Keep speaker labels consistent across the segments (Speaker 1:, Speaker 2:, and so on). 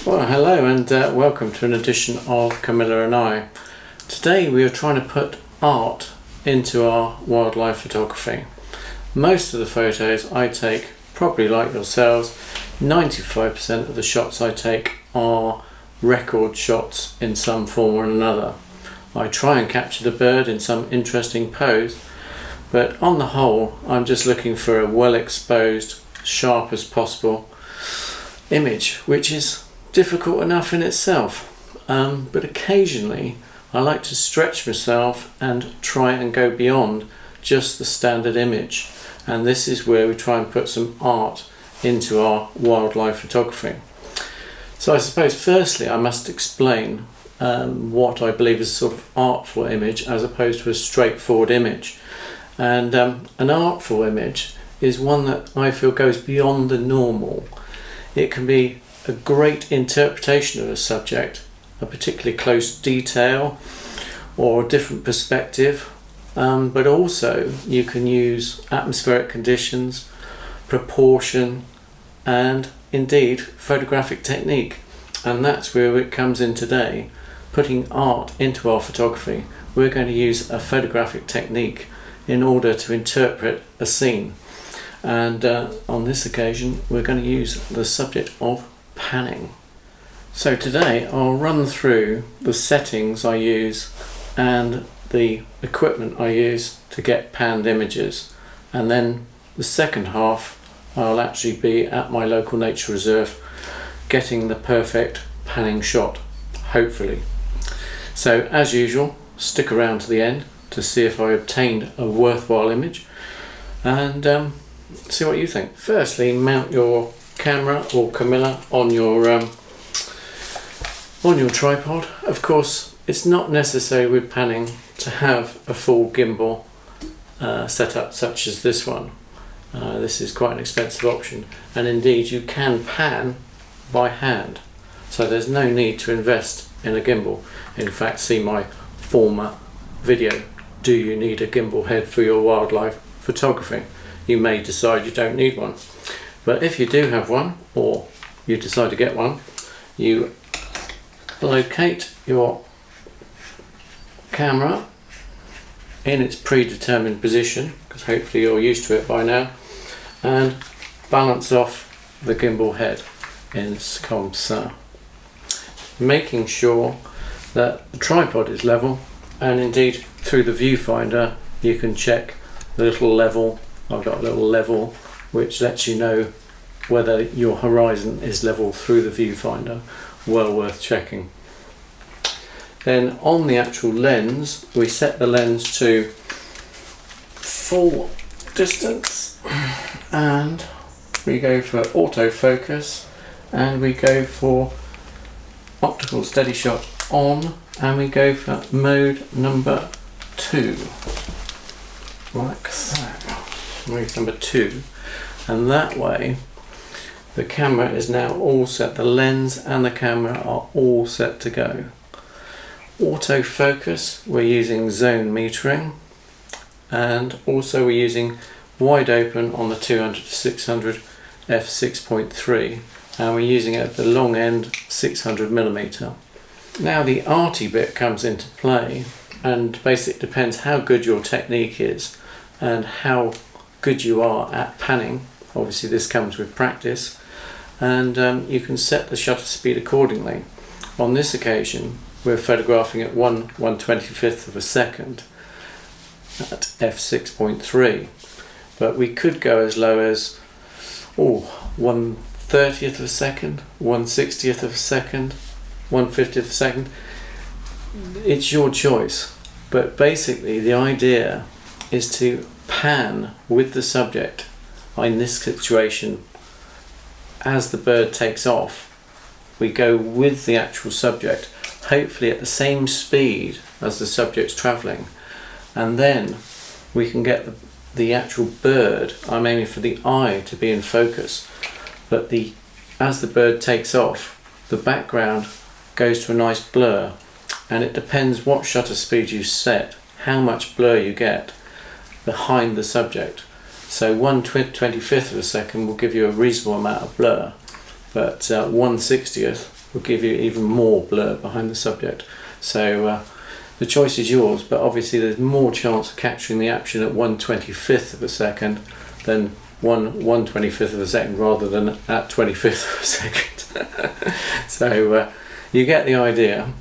Speaker 1: Well, hello and welcome to an edition of Camilla and I. Today we are trying to put art into our wildlife photography. Most of the photos I take, probably like yourselves, 95% of the shots I take are record shots in some form or another. I try and capture the bird in some interesting pose, but on the whole I'm just looking for a well exposed, sharp as possible image, which is difficult enough in itself, but occasionally I like to stretch myself and try and go beyond just the standard image, and this is where we try and put some art into our wildlife photography. So I suppose firstly I must explain what I believe is a sort of artful image as opposed to a straightforward image. And an artful image is one that I feel goes beyond the normal. It can be a great interpretation of a subject, a particularly close detail or a different perspective, but also you can use atmospheric conditions, proportion, and indeed photographic technique. And that's where it comes in today, putting art into our photography. We're going to use a photographic technique in order to interpret a scene. And on this occasion we're going to use the subject of panning. So today I'll run through the settings I use and the equipment I use to get panned images, and then the second half I'll actually be at my local nature reserve getting the perfect panning shot, hopefully. So as usual, stick around to the end to see if I obtained a worthwhile image and see what you think. Firstly, mount your camera or Camilla on your tripod. Of course, it's not necessary with panning to have a full gimbal setup such as this one. This is quite an expensive option, and indeed you can pan by hand, so there's no need to invest in a gimbal. In fact, see my former video, do you need a gimbal head for your wildlife photography? You may decide you don't need one. But if you do have one, or you decide to get one, you locate your camera in its predetermined position, because hopefully you're used to it by now, and balance off the gimbal head in comme ça, making sure that the tripod is level, and indeed through the viewfinder you can check the little level. I've got a little level which lets you know whether your horizon is level through the viewfinder. Well worth checking. Then on the actual lens, we set the lens to full distance and we go for autofocus, and we go for optical steady shot on, and we go for mode number 2, like so. Mode number 2, and that way the camera is now all set, the lens and the camera are all set to go. Autofocus, we're using zone metering, and also we're using wide open on the 200 to 600 f6.3, and we're using it at the long end 600mm. Now the arty bit comes into play, and basically it depends how good your technique is and how good you are at panning. Obviously this comes with practice, and you can set the shutter speed accordingly. On this occasion we're photographing at 1/125th of a second at f6.3, but we could go as low as 1/30th of a second, 1/60th of a second, 1/50th of a second. It's your choice, but basically the idea is to pan with the subject. In this situation, as the bird takes off, we go with the actual subject, hopefully at the same speed as the subject's travelling, and then we can get the actual bird. I'm aiming for the eye to be in focus, but as the bird takes off, the background goes to a nice blur, and it depends what shutter speed you set, how much blur you get behind the subject. So 1/25th of a second will give you a reasonable amount of blur, but 1/60th will give you even more blur behind the subject. So the choice is yours, but obviously there's more chance of capturing the action at 1/25th of a second than 1/25th of a second rather than at 25th of a second. So you get the idea.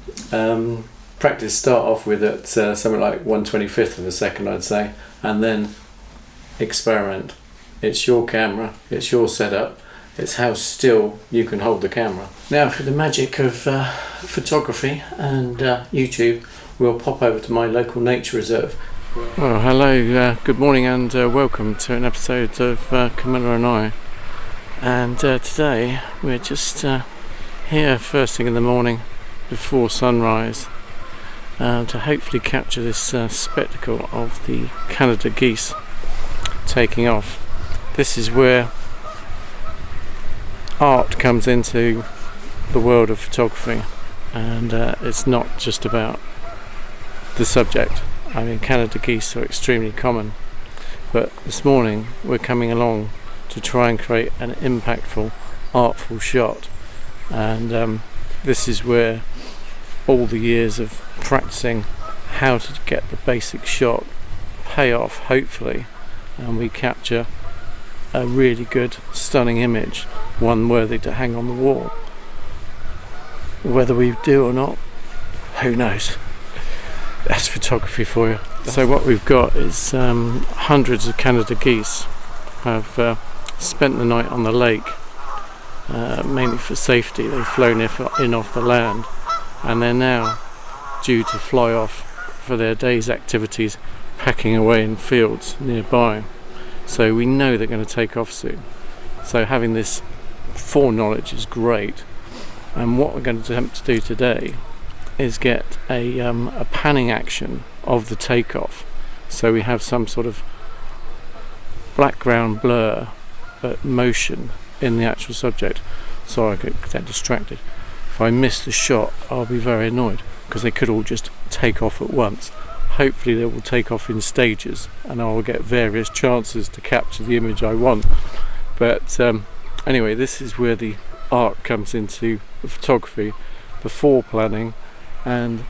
Speaker 1: Practice start off with at something like 1/25th of a second, I'd say, and then experiment. It's your camera, it's your setup, it's how still you can hold the camera. Now for the magic of photography and YouTube, we'll pop over to my local nature reserve. Well, hello, good morning and welcome to an episode of Camilla and I. And today we're just here first thing in the morning before sunrise to hopefully capture this spectacle of the Canada geese taking off. This is where art comes into the world of photography, and it's not just about the subject. I mean, Canada geese are extremely common, but this morning we're coming along to try and create an impactful, artful shot, and this is where all the years of practicing how to get the basic shot pay off, hopefully, and we capture a really good, stunning image, one worthy to hang on the wall. Whether we do or not, who knows? That's photography for you. So what we've got is hundreds of Canada geese have spent the night on the lake, mainly for safety. They've flown in off the land, and they're now due to fly off for their day's activities, packing away in fields nearby. So we know they're going to take off soon. So having this foreknowledge is great. And what we're going to attempt to do today is get a panning action of the takeoff. So we have some sort of background blur, but motion in the actual subject. Sorry, I get distracted. If I miss the shot, I'll be very annoyed, because they could all just take off at once. Hopefully they will take off in stages, and I will get various chances to capture the image I want. But anyway, this is where the art comes into the photography, the foreplanning, and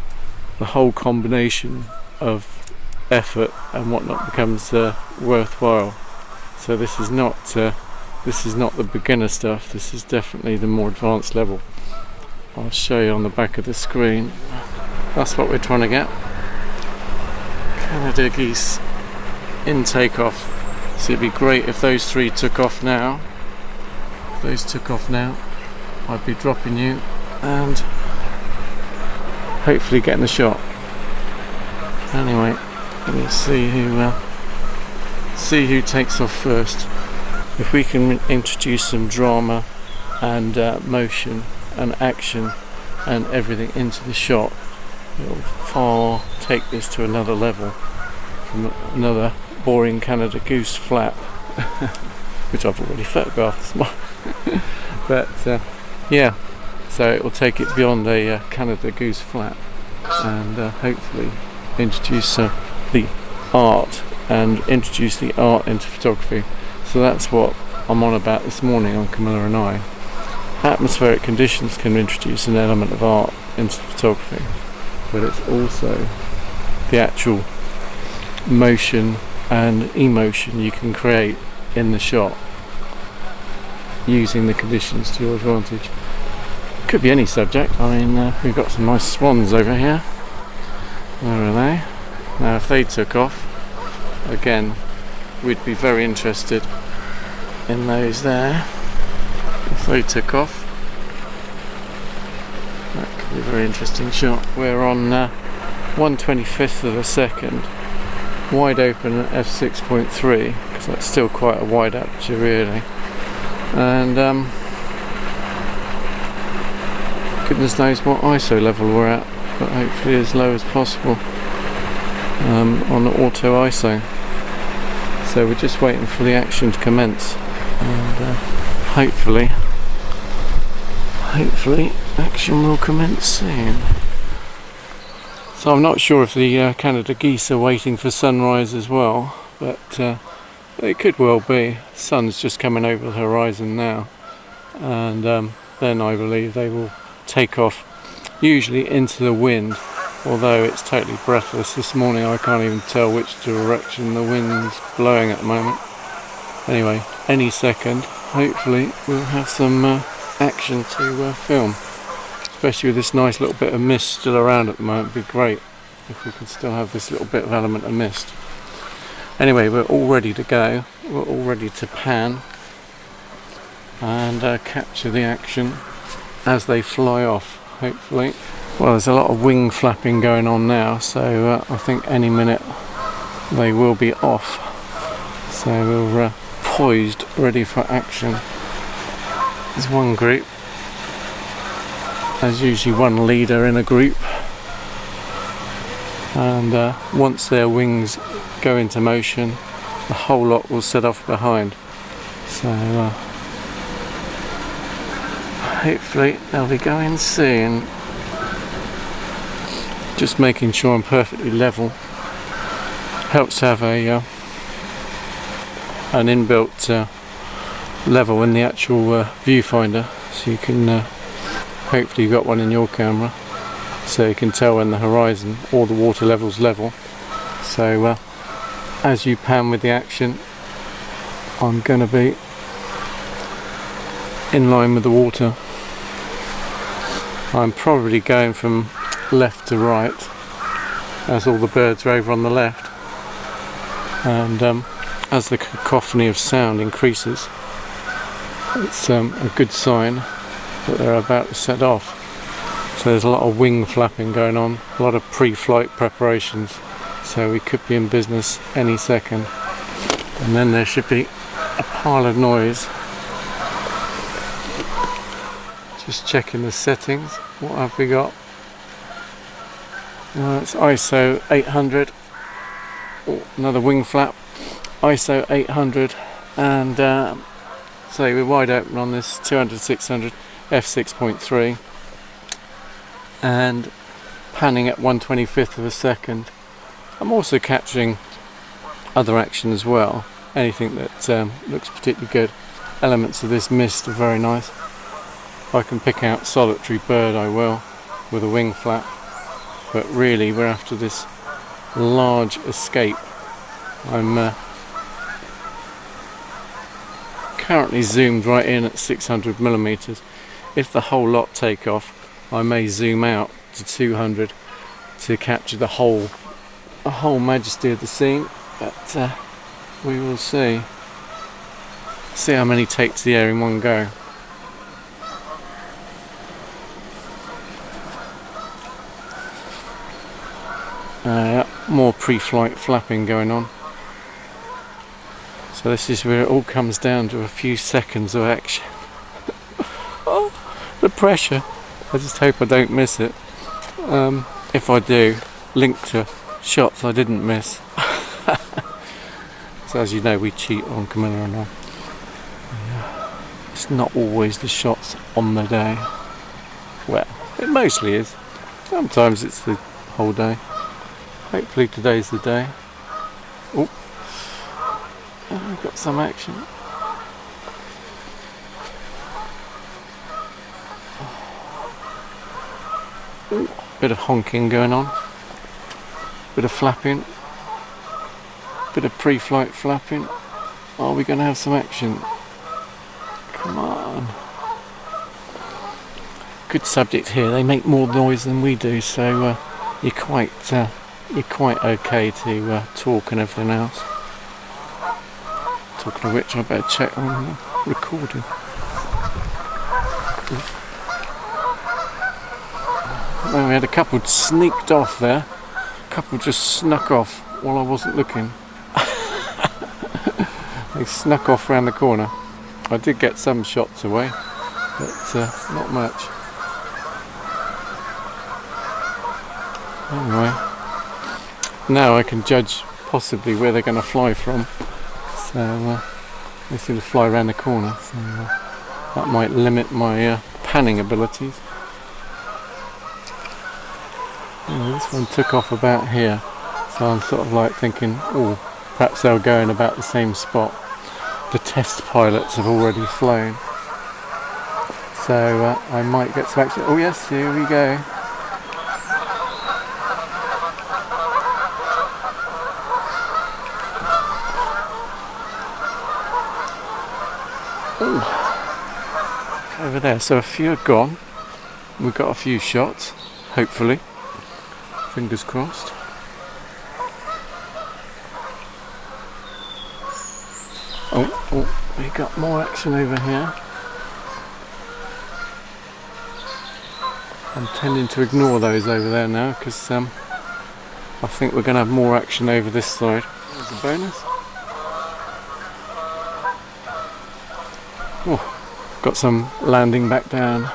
Speaker 1: the whole combination of effort and whatnot becomes worthwhile. So this is not the beginner stuff. This is definitely the more advanced level. I'll show you on the back of the screen. That's what we're trying to get. Canada geese in takeoff. So it'd be great if those three took off now. If those took off now, I'd be dropping you and hopefully getting the shot. Anyway, let me see who takes off first. If we can introduce some drama and motion and action and everything into the shot, it'll far take this to another level from another boring Canada goose flap which I've already photographed this morning. But yeah, so it will take it beyond a Canada goose flap and hopefully introduce the art and introduce the art into photography. So that's what I'm on about this morning on Camilla and I. Atmospheric conditions can introduce an element of art into photography, but it's also the actual motion and emotion you can create in the shot using the conditions to your advantage. Could be any subject. I mean, we've got some nice swans over here. Where are they? Now if they took off, again, we'd be very interested in those there. If they took off, that could be a very interesting shot. We're on 1/25th of a second, wide open at f6.3, because that's still quite a wide aperture really, and goodness knows what ISO level we're at, but hopefully as low as possible on the auto ISO. So we're just waiting for the action to commence, and hopefully action will commence soon. So I'm not sure if the Canada geese are waiting for sunrise as well, but it could well be. The sun's just coming over the horizon now, and then I believe they will take off, usually into the wind, although it's totally breathless this morning. I can't even tell which direction the wind's blowing at the moment. Anyway, any second hopefully we'll have some action to film, especially with this nice little bit of mist still around at the moment. It'd be great if we can still have this little bit of element of mist. Anyway, we're all ready to go, we're all ready to pan and capture the action as they fly off, hopefully. Well, there's a lot of wing flapping going on now, so I think any minute they will be off. So we're poised, ready for action. There's one group. There's usually one leader in a group, and once their wings go into motion, the whole lot will set off behind. So hopefully they'll be going soon. Just making sure I'm perfectly level. Helps to have a an inbuilt level in the actual viewfinder, so you can hopefully you've got one in your camera, so you can tell when the horizon or the water level's level. So as you pan with the action, I'm going to be in line with the water. I'm probably going from left to right, as all the birds are over on the left, and as the cacophony of sound increases, it's a good sign that they're about to set off. So there's a lot of wing flapping going on, a lot of pre-flight preparations, so we could be in business any second. And then there should be a pile of noise. Just checking the settings. What have we got? It's ISO 800. Oh, another wing flap. ISO 800, and so we're wide open on this 200-600 f6.3 and panning at 1/25 of a second. I'm also capturing other action as well, anything that looks particularly good. Elements of this mist are very nice. If I can pick out solitary bird, I will, with a wing flap, but really we're after this large escape. I'm currently zoomed right in at 600mm. If the whole lot take off, I may zoom out to 200 to capture the whole majesty of the scene, but we will see how many take to the air in one go. More pre-flight flapping going on. So this is where it all comes down to a few seconds of action. Oh, the pressure. I just hope I don't miss it. If I do, link to shots I didn't miss. So as you know, we cheat on Camilla and I. It's not always the shots on the day. Well, it mostly is. Sometimes it's the whole day. Hopefully today's the day. Oh, we've got some action. Ooh, bit of honking going on. Bit of flapping. Bit of pre-flight flapping. Are we going to have some action? Come on. Good subject here. They make more noise than we do, so you're quite okay to talk and everything else. Talking of which, I better check on recording. Well, we had a couple sneaked off there. A couple just snuck off while I wasn't looking. They snuck off round the corner. I did get some shots away, but not much. Anyway, now I can judge possibly where they're going to fly from. So they seem to fly around the corner, so that might limit my panning abilities. This one took off about here, so I'm sort of like thinking, oh, perhaps they'll go in about the same spot. The test pilots have already flown, So I might get some action. Oh yes, here we go. Ooh. Over there, so a few are gone. We've got a few shots, hopefully. Fingers crossed. Oh, we got more action over here. I'm tending to ignore those over there now because I think we're going to have more action over this side. There's a bonus. Oh, got some landing back down.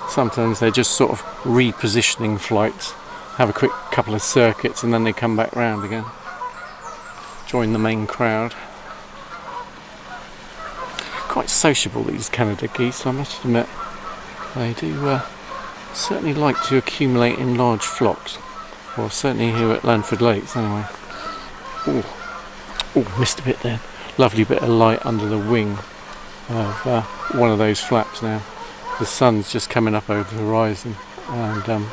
Speaker 1: Sometimes they're just sort of repositioning flights, have a quick couple of circuits and then they come back round again. Join the main crowd. Quite sociable, these Canada geese, I must admit. They do certainly like to accumulate in large flocks. Well, certainly here at Langford Lakes anyway. Oh, missed a bit there. Lovely bit of light under the wing of one of those flaps now. The sun's just coming up over the horizon and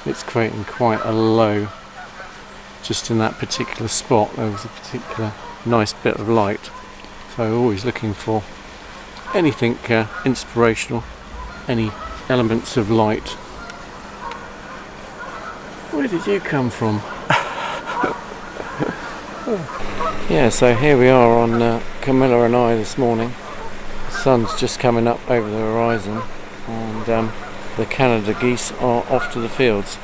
Speaker 1: it's creating quite a low. Just in that particular spot there was a particular nice bit of light. So always looking for anything inspirational, any elements of light. Where did you come from? Yeah, so here we are on Camilla and I this morning. The sun's just coming up over the horizon and the Canada geese are off to the fields,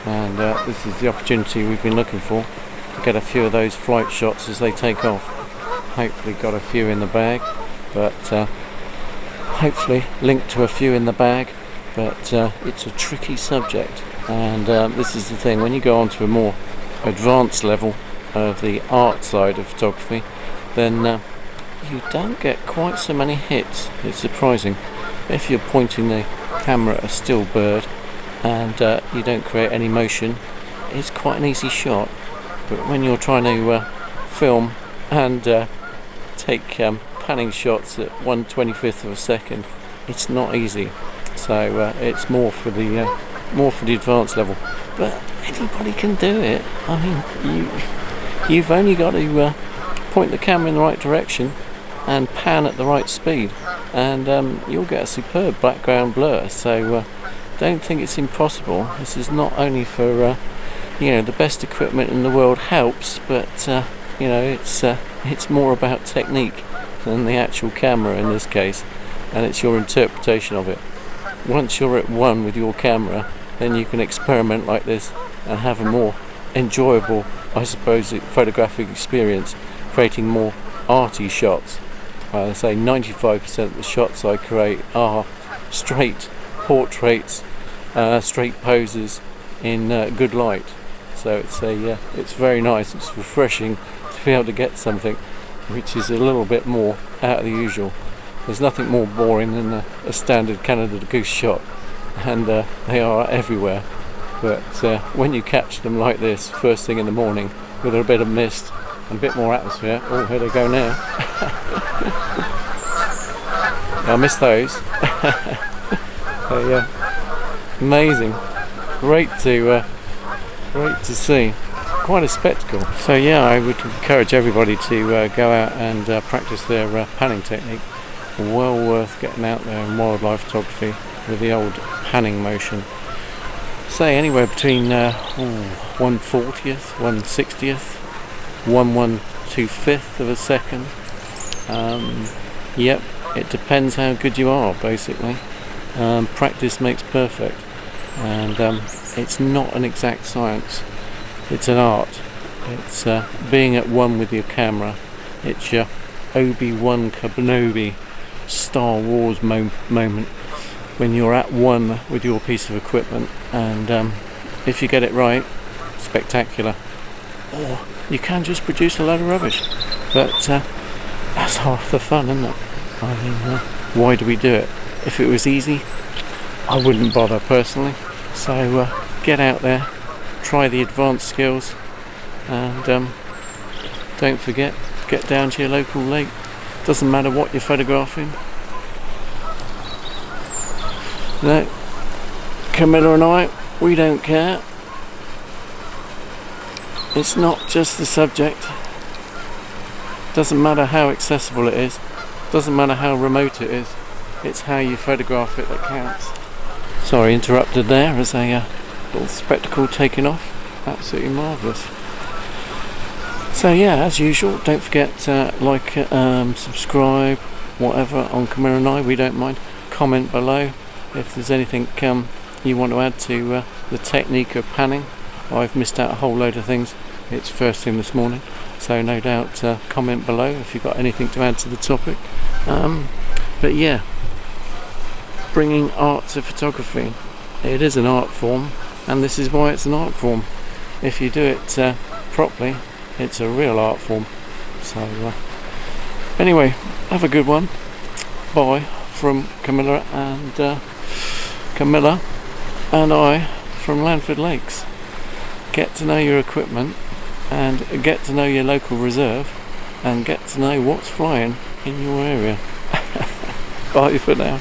Speaker 1: and this is the opportunity we've been looking for to get a few of those flight shots as they take off. Hopefully got a few in the bag, but hopefully linked to a few in the bag, but it's a tricky subject, and this is the thing, when you go on to a more advanced level of the art side of photography, then you don't get quite so many hits. It's surprising. If you're pointing the camera at a still bird and you don't create any motion, it's quite an easy shot, but when you're trying to film and take panning shots at 1/25 of a second, it's not easy. So it's more for the advanced level, but anybody can do it. I mean, you've only got to point the camera in the right direction and pan at the right speed, and you'll get a superb background blur. So don't think it's impossible. This is not only for the best equipment in the world helps, but it's more about technique than the actual camera in this case, and it's your interpretation of it. Once you're at one with your camera, then you can experiment like this and have a more enjoyable, I suppose, photographic experience, creating more arty shots. I say 95% of the shots I create are straight portraits, straight poses in good light. So it's very nice. It's refreshing to be able to get something which is a little bit more out of the usual. There's nothing more boring than a standard Canada goose shot, and they are everywhere. But when you capture them like this, first thing in the morning, with a bit of mist and a bit more atmosphere. Oh, here they go now. I missed those. Amazing. Great to see. Quite a spectacle. So yeah, I would encourage everybody to go out and practice their panning technique. Well worth getting out there in wildlife photography with the old panning motion. Say anywhere between 1/40th, 1/60th, 1/125th of a second. Yep, it depends how good you are, basically. Practice makes perfect, and it's not an exact science. It's an art. It's being at one with your camera. It's your Obi-Wan Kenobi Star Wars moment, when you're at one with your piece of equipment, and if you get it right, spectacular. Or you can just produce a load of rubbish, but that's half the fun, isn't it? I mean, why do we do it? If it was easy, I wouldn't bother personally. So get out there, try the advanced skills, and don't forget, get down to your local lake Doesn't matter what you're photographing. No, Camilla and I, we don't care. It's not just the subject. Doesn't matter how accessible it is. Doesn't matter how remote it is. It's how you photograph it that counts. Sorry, interrupted there as a little spectacle taking off. Absolutely marvellous. So yeah, as usual, don't forget to like, subscribe, whatever on Camilla and I. We don't mind. Comment below if there's anything you want to add to the technique of panning. I've missed out a whole load of things. It's first thing this morning, so no doubt comment below if you've got anything to add to the topic. But yeah, bringing art to photography. It is an art form, and this is why it's an art form. If you do it properly, it's a real art form. So anyway, have a good one. Bye from Camilla and I from Langford Lakes. Get to know your equipment and get to know your local reserve and get to know what's flying in your area. Bye for now.